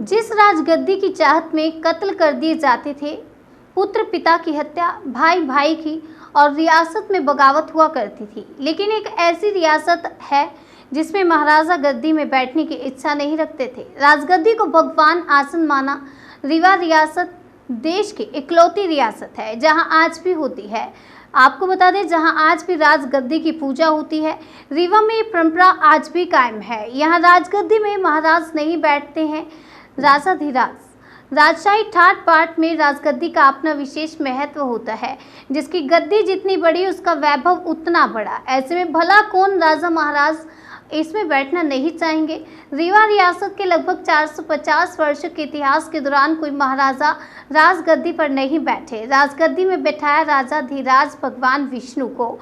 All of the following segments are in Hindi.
जिस राजगद्दी की चाहत में कत्ल कर दिए जाते थे, पुत्र पिता की हत्या, भाई भाई की और रियासत में बगावत हुआ करती थी। लेकिन एक ऐसी रियासत है जिसमें महाराजा गद्दी में बैठने की इच्छा नहीं रखते थे। राजगद्दी को भगवान आसन माना। रीवा रियासत देश की इकलौती रियासत है जहां आज भी होती है। आपको बता दें, जहां आज भी राजगद्दी की पूजा होती है, रीवा में ये परंपरा आज भी कायम है। यहां राजगद्दी में महाराज नहीं बैठते हैं, राजाधिराज। राजशाही ठाट बाट में राजगद्दी का अपना विशेष महत्व होता है। जिसकी गद्दी जितनी बड़ी, उसका वैभव उतना बड़ा। ऐसे में भला कौन राजा महाराज इसमें बैठना नहीं चाहेंगे। रीवा रियासत के लगभग 450 वर्ष के इतिहास के दौरान कोई महाराजा राजगद्दी पर नहीं बैठे। राजगद्दी में बैठाया राजाधिराज भगवान विष्णु को।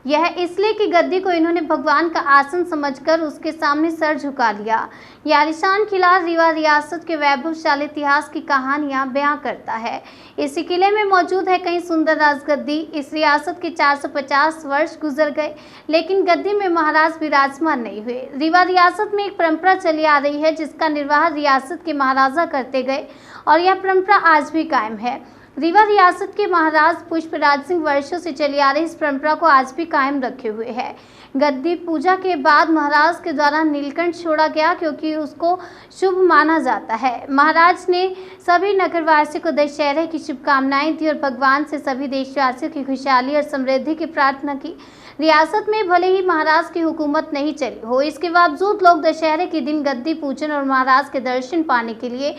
यह इसलिए कि गद्दी को इन्होंने भगवान का आसन समझकर उसके सामने सर झुका लिया। यह आलीशान किला रीवा रियासत के वैभवशाली इतिहास की कहानियां बयां करता है। इसी किले में मौजूद है कई सुंदर राजगद्दी। इस रियासत के 450 वर्ष गुजर गए, लेकिन गद्दी में महाराज विराजमान नहीं हुए। रीवा रियासत में एक परंपरा चली आ रही है जिसका निर्वाह रियासत के महाराजा करते गए और यह परंपरा आज भी कायम है। रीवा रियासत के महाराज पुष्पराज सिंह वर्षों से चली आ रही इस परंपरा को आज भी कायम रखे हुए है। गद्दी पूजा के बाद महाराज के द्वारा नीलकंठ छोड़ा गया क्योंकि उसको शुभ माना जाता है। महाराज ने सभी नगरवासियों को दशहरे की शुभकामनाएं दी और भगवान से सभी देशवासियों की खुशहाली और समृद्धि की प्रार्थना की। रियासत में भले ही महाराज की हुकूमत नहीं चली हो, इसके बावजूद लोग दशहरे के दिन गद्दी पूजन और महाराज के दर्शन पाने के लिए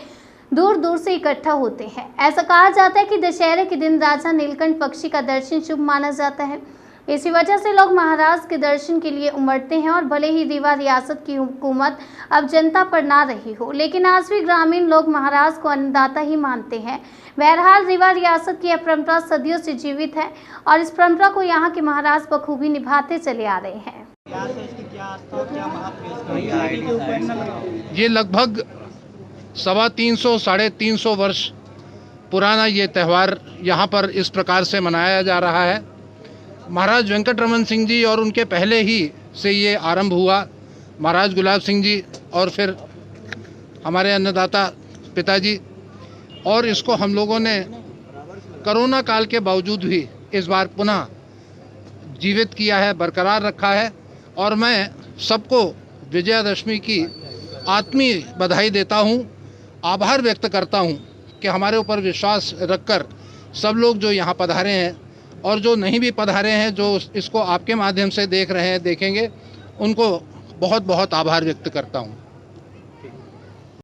दूर दूर से इकट्ठा होते हैं। ऐसा कहा जाता है कि दशहरे के दिन राजा नीलकंठ पक्षी का दर्शन शुभ माना जाता है। इसी वजह से लोग महाराज के दर्शन के लिए उमड़ते हैं। और भले ही रीवा रियासत की हुकूमत अब जनता पर ना रही हो, लेकिन आज भी ग्रामीण लोग महाराज को अन्नदाता ही मानते हैं। बहरहाल रीवा रियासत की यह परंपरा सदियों से जीवित है और इस परंपरा को यहाँ के महाराज बखूबी निभाते चले आ रहे हैं। ये लगभग 350 साढ़े 300 वर्ष पुराना ये त्यौहार यहाँ पर इस प्रकार से मनाया जा रहा है। महाराज वेंकटरमन सिंह जी और उनके पहले ही से ये आरंभ हुआ। महाराज गुलाब सिंह जी और फिर हमारे अन्नदाता पिताजी, और इसको हम लोगों ने कोरोना काल के बावजूद भी इस बार पुनः जीवित किया है, बरकरार रखा है। और मैं सबको विजयादशमी की आत्मीय बधाई देता हूँ, आभार व्यक्त करता हूँ कि हमारे ऊपर विश्वास रखकर सब लोग जो यहाँ पधारे हैं और जो नहीं भी पधारे हैं, जो इसको आपके माध्यम से देख रहे हैं, देखेंगे, उनको बहुत बहुत आभार व्यक्त करता हूँ।